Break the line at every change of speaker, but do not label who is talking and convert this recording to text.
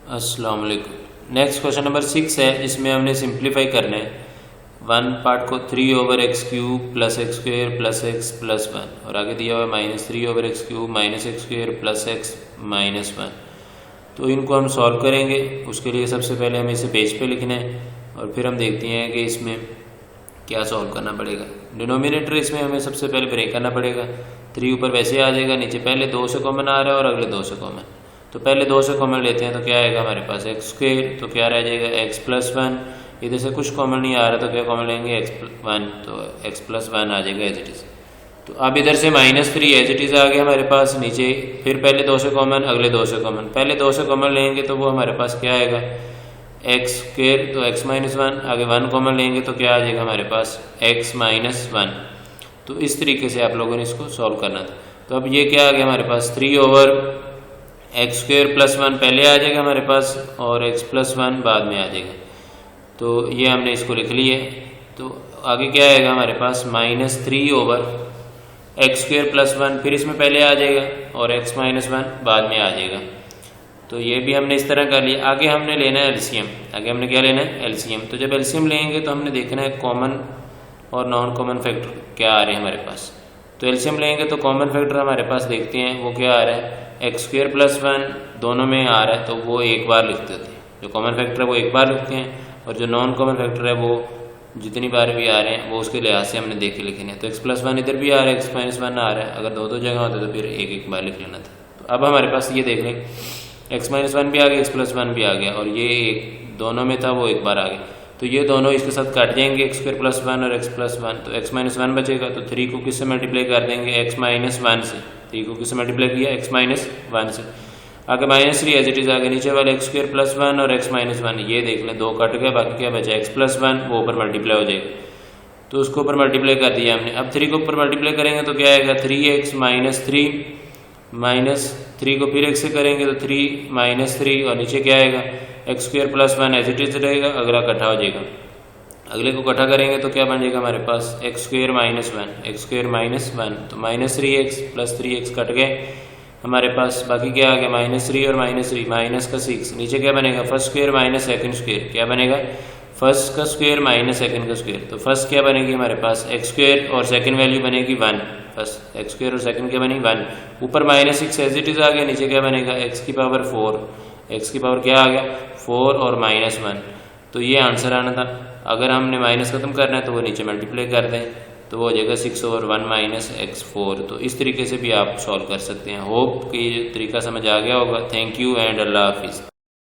अस्सलाम वालेकुम। Next question number 6 है, इसमें हमने सिंप्लीफाई करना है वन पार्ट को 3/x³ + x² + x + 1 और आगे दिया हुआ है -3/x³ - x² + x - 1। तो इनको हम सॉल्व करेंगे। उसके लिए सबसे पहले हमें इसे पेज पे लिखना है और फिर हम देखते हैं कि इसमें क्या सॉल्व करना पड़ेगा। डिनोमिनेटर इसमें हमें सबसे पहले ब्रेक करना पड़ेगा। 3 ऊपर वैसे आ जाएगा, नीचे पहले 2 से कॉमन आ रहा है और अगले 2 से कॉमन। तो पहले 2 से कॉमन लेते हैं तो क्या आएगा हमारे पास x², तो क्या रह जाएगा x + 1। इधर से कुछ कॉमन नहीं आ रहा तो क्या कॉमन लेंगे x1, तो x + 1 आ जाएगा एज इट इज़। तो अब इधर से -3 एज इट इज़ आ गया हमारे पास नीचे, फिर पहले 2 से कॉमन अगले 2 से कॉमन। पहले 2 से कॉमन लेंगे तो वो हमारे पास क्या आएगा x², तो x - 1। आगे 1 कॉमन लेंगे तो क्या आ जाएगा हमारे पास x - 1। तो इस तरीके से आप लोगों ने इसको सॉल्व करना था। तो अब ये क्या आ गया हमारे पास 3/x² + 1 पहले आ जाएगा हमारे पास और x + 1 बाद में आ जाएगा। तो ये हमने इसको लिख लिया है। तो आगे क्या आएगा हमारे पास -3/x² + 1, फिर इसमें पहले आ जाएगा और x - 1 बाद में आ जाएगा। तो ये भी हमने इस तरह कर लिया। आगे हमने लेना है एलसीएम। आगे हमने क्या लेना है एलसीएम। तो जब एलसीएम लेंगे तो हमने देखना है कॉमन और नॉन कॉमन फैक्टर क्या आ रहे हैं हमारे पास। तो एलसीएम लेंगे तो कॉमन फैक्टर हमारे पास देखते हैं वो क्या आ रहा है x² + 1 दोनों में आ रहा है, तो वो एक बार लिख देते हैं। जो कॉमन फैक्टर है वो एक बार लिखते हैं और जो नॉन कॉमन फैक्टर है वो जितनी बार भी आ रहे हैं वो उसके लिहाज से हमने देख के लिखे हैं। तो x + 1 इधर भी आ रहा है, x - 1 आ रहा है। अगर दो जगह होता तो फिर एक एक बार लिख लेना था। तो अब हमारे पास ये देख लें x - 1 भी आ गया, x + 1 भी आ गया और ये एक दोनों में था वो एक बार आ गया। तो ये दोनों इसके साथ काट जाएंगे x² + 1 और x + 1। तो x - 1 बचेगा। तो 3 को किससे मल्टीप्लाई कर देंगे x - 1 से। 3 को किससे मल्टीप्लाई किया x - 1 से। आगे -3 एज इट इज़ आगे नीचे वाले x² + 1 और x - 1 ये देख लें, 2 कट गया, बाकी क्या बचा x + 1 वो ऊपर मल्टीप्लाई हो जाएगा। तो उसको ऊपर मल्टीप्लाई कर दिया हमने। अब 3 को ऊपर मल्टीप्लाई करेंगे तो क्या आएगा 3x - 3 को फिर x से करेंगे तो 3 - 3 और नीचे क्या आएगा x² + 1 एज इट इज़ रहेगा, अगला इकट्ठा हो जाएगा। अगले को इकट्ठा करेंगे तो क्या बन जाएगा हमारे पास x² - 1 तो -3x + 3x कट गए हमारे पास, बाकी क्या आ गया -3 और -3 -6। नीचे क्या बनेगा फर्स्ट स्क्वायर - सेकंड स्क्वायर, क्या बनेगा फर्स्ट का स्क्वायर - सेकंड का स्क्वायर। तो फर्स्ट क्या बनेगी हमारे पास x² और सेकंड वैल्यू बनेगी 1। फर्स्ट x² और सेकंड क्या बनेगी 1। ऊपर -6 एज इट इज़ आ गया, नीचे क्या बनेगा x⁴। x की पावर क्या आ गया 4 और -1। तो ये आंसर आना था। अगर हमने माइनस खत्म करना है तो वो नीचे मल्टीप्लाई कर दें तो वो हो जाएगा 6 और 1 - x4। तो इस तरीके से भी आप सॉल्व कर सकते हैं। होप कि ये तरीका समझ आ गया होगा। थैंक यू एंड अल्लाह हाफिज़।